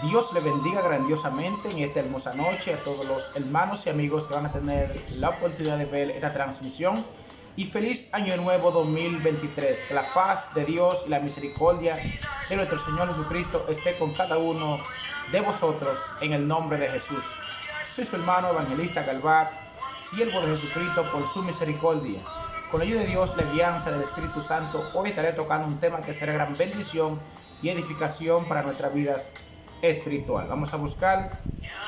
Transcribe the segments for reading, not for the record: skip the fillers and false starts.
Dios le bendiga grandiosamente en esta hermosa noche a todos los hermanos y amigos que van a tener la oportunidad de ver esta transmisión. Y feliz año nuevo 2023. Que la paz de Dios y la misericordia de nuestro Señor Jesucristo esté con cada uno de vosotros en el nombre de Jesús. Soy su hermano evangelista Galvat, siervo de Jesucristo por su misericordia. Con la ayuda de Dios, la guianza del Espíritu Santo, hoy estaré tocando un tema que será gran bendición y edificación para nuestras vidas espiritual. Vamos a buscar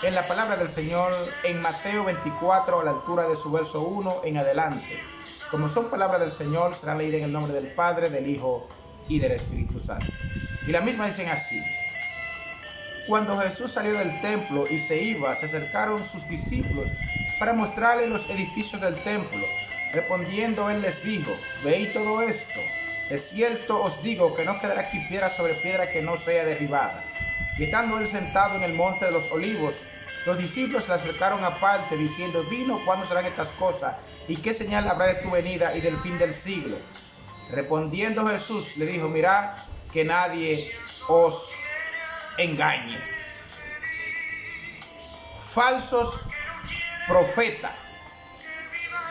en la palabra del Señor en Mateo 24 a la altura de su verso 1 en adelante. Como son palabras del Señor, serán leídas en el nombre del Padre, del Hijo y del Espíritu Santo. Y la misma dicen así: cuando Jesús salió del templo y se iba, se acercaron sus discípulos para mostrarle los edificios del templo. Respondiendo él les dijo: ¿veis todo esto? De cierto os digo que no quedará aquí piedra sobre piedra que no sea derribada. Y estando él sentado en el monte de los olivos, los discípulos se le acercaron aparte, diciendo: dinos cuándo serán estas cosas, y qué señal habrá de tu venida y del fin del siglo. Respondiendo Jesús le dijo: mirad que nadie os engañe. Falsos profetas.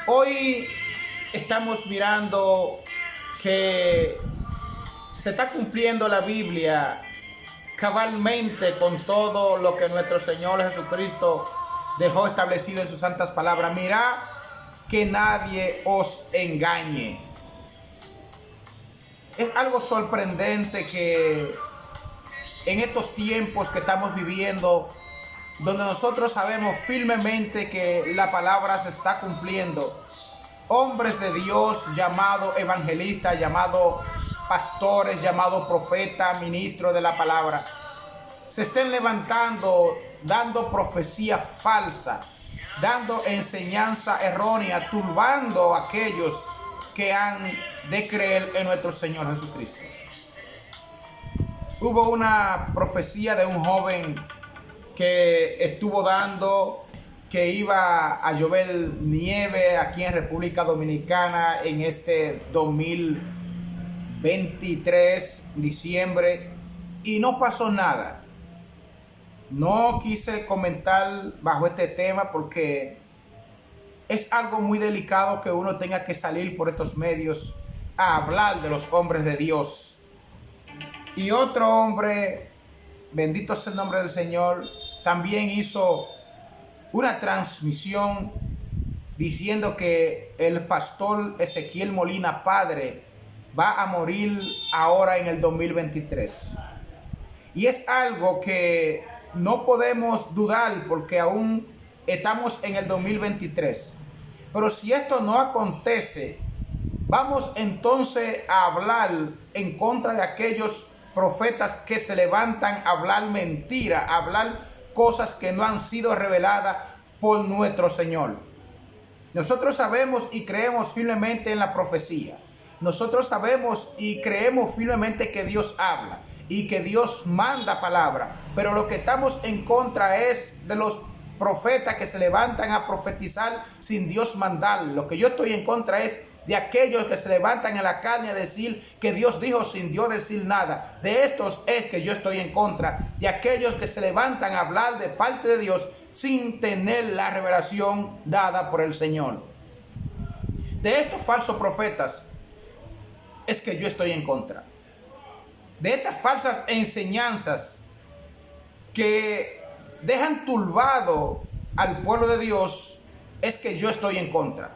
Hoy estamos mirando que se está cumpliendo la Biblia cabalmente con todo lo que nuestro Señor Jesucristo dejó establecido en sus santas palabras. Mirad que nadie os engañe. Es algo sorprendente que en estos tiempos que estamos viviendo, donde nosotros sabemos firmemente que la palabra se está cumpliendo, hombres de Dios llamados evangelistas, llamados pastores, llamados profetas, ministros de la palabra, se estén levantando, dando profecía falsa, dando enseñanza errónea, turbando a aquellos que han de creer en nuestro Señor Jesucristo. Hubo una profecía de un joven que estuvo dando que iba a llover nieve aquí en República Dominicana en este 2023, diciembre, y no pasó nada. No quise comentar bajo este tema porque es algo muy delicado que uno tenga que salir por estos medios a hablar de los hombres de Dios. Y otro hombre, bendito sea el nombre del Señor, también hizo una transmisión diciendo que el pastor Ezequiel Molina Padre va a morir ahora en el 2023. Y es algo que no podemos dudar porque aún estamos en el 2023. Pero si esto no acontece, vamos entonces a hablar en contra de aquellos profetas que se levantan a hablar mentira, a hablar cosas que no han sido reveladas por nuestro Señor. Nosotros sabemos y creemos firmemente en la profecía. Nosotros sabemos y creemos firmemente que Dios habla y que Dios manda palabra. Pero lo que estamos en contra es de los profetas que se levantan a profetizar sin Dios mandar. Lo que yo estoy en contra es de aquellos que se levantan en la carne a decir que Dios dijo sin Dios decir nada. De estos es que yo estoy en contra. De aquellos que se levantan a hablar de parte de Dios sin tener la revelación dada por el Señor. De estos falsos profetas es que yo estoy en contra. De estas falsas enseñanzas que dejan turbado al pueblo de Dios es que yo estoy en contra.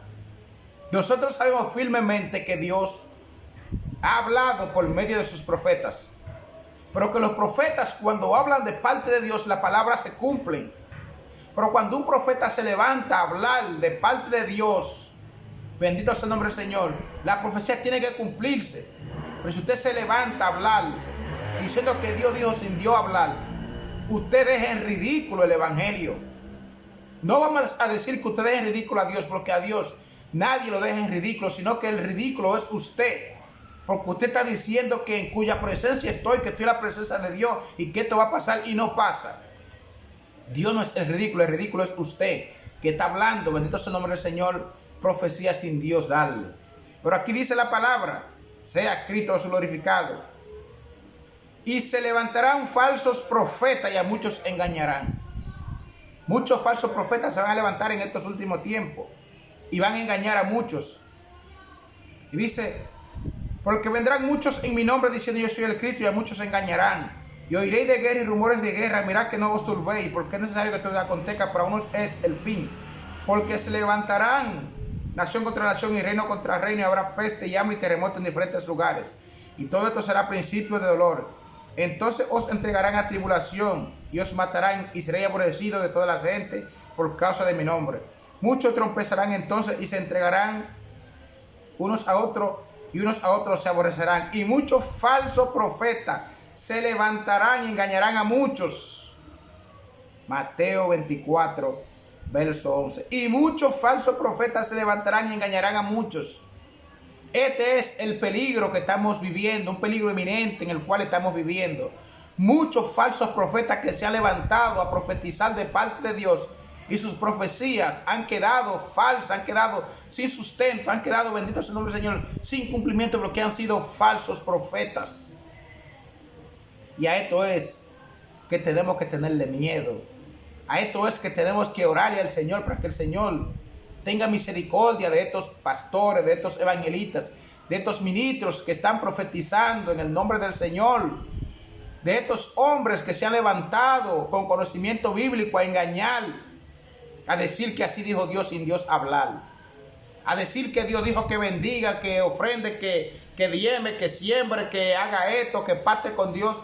Nosotros sabemos firmemente que Dios ha hablado por medio de sus profetas, pero que los profetas, cuando hablan de parte de Dios, la palabra se cumple. Pero cuando un profeta se levanta a hablar de parte de Dios, bendito sea el nombre del Señor, la profecía tiene que cumplirse. Pero si usted se levanta a hablar diciendo que Dios dijo sin Dios hablar, usted deja en ridículo el evangelio. No vamos a decir que usted deje en ridículo a Dios, porque a Dios nadie lo deja en ridículo, sino que el ridículo es usted. Porque usted está diciendo que en cuya presencia estoy, que estoy en la presencia de Dios y que esto va a pasar y no pasa. Dios no es el ridículo es usted que está hablando, bendito sea el nombre del Señor, profecía sin Dios darle. Pero aquí dice la palabra, sea Cristo glorificado, Y se levantarán falsos profetas y a muchos engañarán. Muchos falsos profetas se van a levantar en estos últimos tiempos y van a engañar a muchos. Y dice, porque vendrán muchos en mi nombre diciendo yo soy el Cristo y a muchos engañarán. Y oiréis de guerra y rumores de guerra, mirad que no os turbéis, porque es necesario que todo acontezca, para unos es el fin. Porque se levantarán nación contra nación y reino contra reino, y habrá peste y hambre y terremoto en diferentes lugares. Y todo esto será principio de dolor. Entonces os entregarán a tribulación y os matarán y seréis aborrecidos de toda la gente por causa de mi nombre. Muchos tropezarán entonces y se entregarán unos a otros y unos a otros se aborrecerán. Y muchos falsos profetas se levantarán y engañarán a muchos. Mateo 24, verso 11. Y muchos falsos profetas se levantarán y engañarán a muchos. Este es el peligro que estamos viviendo, un peligro inminente en el cual estamos viviendo. Muchos falsos profetas que se han levantado a profetizar de parte de Dios y sus profecías han quedado falsas, han quedado sin sustento, han quedado, bendito sea el nombre del Señor, sin cumplimiento, porque han sido falsos profetas. Y a esto es que tenemos que tenerle miedo. A esto es que tenemos que orarle al Señor para que el Señor tenga misericordia de estos pastores, de estos evangelistas, de estos ministros que están profetizando en el nombre del Señor, de estos hombres que se han levantado con conocimiento bíblico a engañar, a decir que así dijo Dios sin Dios hablar, a decir que Dios dijo que bendiga, que ofrende, que dieme, que siembre, que haga esto, que parte con Dios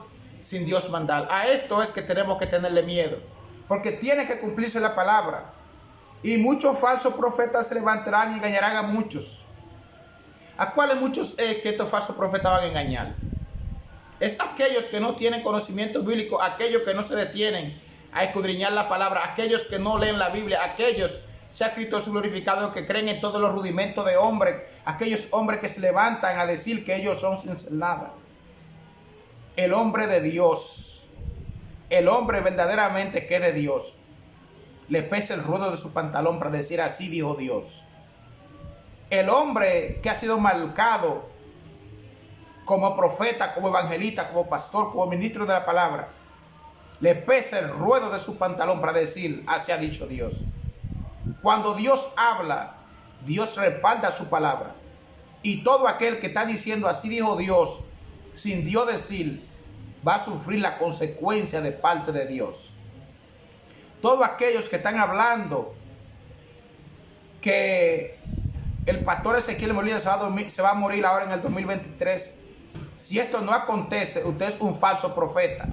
sin Dios mandar. A esto es que tenemos que tenerle miedo, porque tiene que cumplirse la palabra. Y muchos falsos profetas se levantarán y engañarán a muchos. ¿A cuáles muchos que estos falsos profetas van a engañar? Es aquellos que no tienen conocimiento bíblico, aquellos que no se detienen a escudriñar la palabra, aquellos que no leen la Biblia, aquellos, sea Cristo glorificado, que creen en todos los rudimentos de hombre, aquellos hombres que se levantan a decir que ellos son sin ser nada. El hombre de Dios, el hombre verdaderamente que es de Dios, le pesa el ruedo de su pantalón para decir así dijo Dios. El hombre que ha sido marcado como profeta, como evangelista, como pastor, como ministro de la palabra, le pesa el ruedo de su pantalón para decir así ha dicho Dios. Cuando Dios habla, Dios respalda su palabra. Y todo aquel que está diciendo así dijo Dios, sin Dios decir, va a sufrir la consecuencia de parte de Dios. Todos aquellos que están hablando que el pastor Ezequiel Molina se va a morir ahora en el 2023. Si esto no acontece, usted es un falso profeta.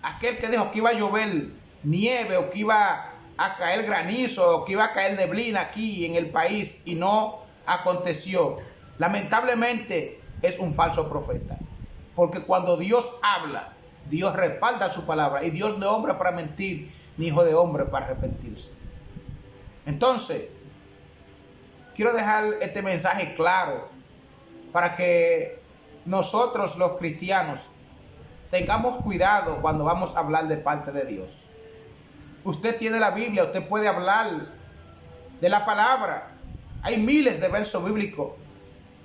Aquel que dijo que iba a llover nieve o que iba a caer granizo o que iba a caer neblina aquí en el país y no aconteció, lamentablemente es un falso profeta. Porque cuando Dios habla, Dios respalda su palabra y Dios no es hombre para mentir, ni hijo de hombre para arrepentirse. Entonces, quiero dejar este mensaje claro para que nosotros los cristianos tengamos cuidado cuando vamos a hablar de parte de Dios. Usted tiene la Biblia, usted puede hablar de la palabra. Hay miles de versos bíblicos.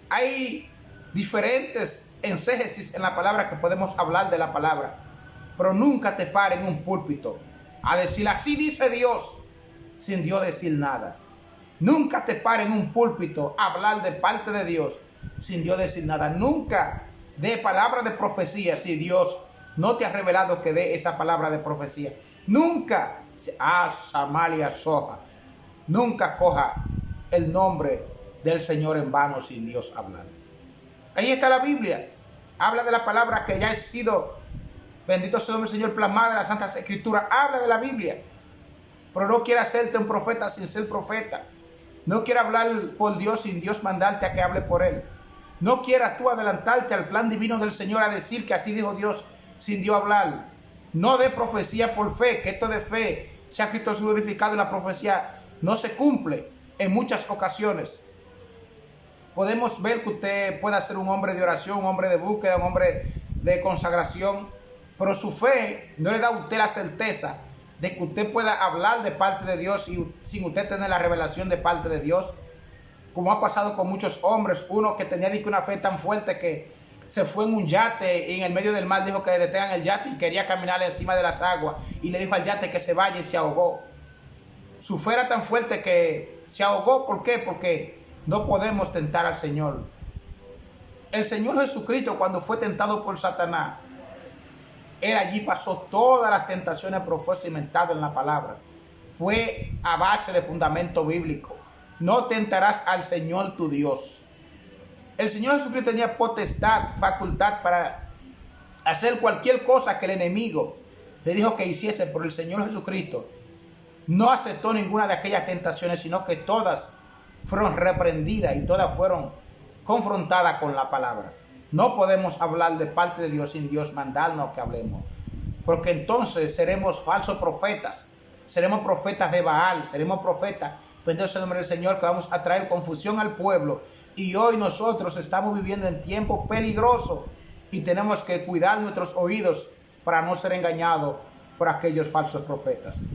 Hay diferentes exégesis en la palabra que podemos hablar de la palabra. Pero nunca te pares en un púlpito a decir así dice Dios sin Dios decir nada. Nunca te pares en un púlpito a hablar de parte de Dios sin Dios decir nada. Nunca dé palabra de profecía si Dios no te ha revelado que dé esa palabra de profecía. Nunca, Samaria Soja, nunca coja el nombre del Señor en vano sin Dios hablar. Ahí está la Biblia. Habla de la palabra que ya ha sido, bendito sea el nombre del Señor, plasmada en las Santas Escrituras. Habla de la Biblia. Pero no quiere hacerte un profeta sin ser profeta. No quiere hablar por Dios sin Dios mandarte a que hable por Él. No quieras tú adelantarte al plan divino del Señor a decir que así dijo Dios sin Dios hablar. No dé profecía por fe, que esto de fe sea Cristo glorificado y la profecía no se cumple en muchas ocasiones. Podemos ver que usted pueda ser un hombre de oración, un hombre de búsqueda, un hombre de consagración, pero su fe no le da a usted la certeza de que usted pueda hablar de parte de Dios sin usted tener la revelación de parte de Dios, como ha pasado con muchos hombres. Uno que tenía una fe tan fuerte que se fue en un yate y en el medio del mar dijo que detengan el yate y quería caminar encima de las aguas y le dijo al yate que se vaya y se ahogó. Su fe era tan fuerte que se ahogó. ¿Por qué? Porque no podemos tentar al Señor. El Señor Jesucristo, cuando fue tentado por Satanás, Él allí pasó todas las tentaciones, pero fue cimentado en la palabra. Fue a base de fundamento bíblico. No tentarás al Señor tu Dios. El Señor Jesucristo tenía potestad, facultad para hacer cualquier cosa que el enemigo le dijo que hiciese, pero el Señor Jesucristo no aceptó ninguna de aquellas tentaciones, sino que todas fueron reprendidas y todas fueron confrontadas con la palabra. No podemos hablar de parte de Dios sin Dios mandarnos que hablemos, porque entonces seremos falsos profetas, seremos profetas de Baal, seremos profetas, bendito sea el nombre del Señor, que vamos a traer confusión al pueblo. Y hoy nosotros estamos viviendo en tiempos peligrosos y tenemos que cuidar nuestros oídos para no ser engañados por aquellos falsos profetas.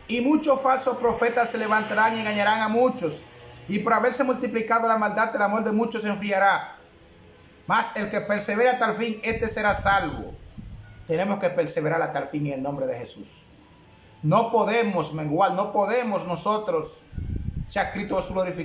Y muchos falsos profetas se levantarán y engañarán a muchos, y por haberse multiplicado la maldad, el amor de muchos se enfriará. Mas el que persevera hasta el fin, este será salvo. Tenemos que perseverar hasta el fin en el nombre de Jesús. No podemos menguar, no podemos nosotros, sea Cristo su glorificado.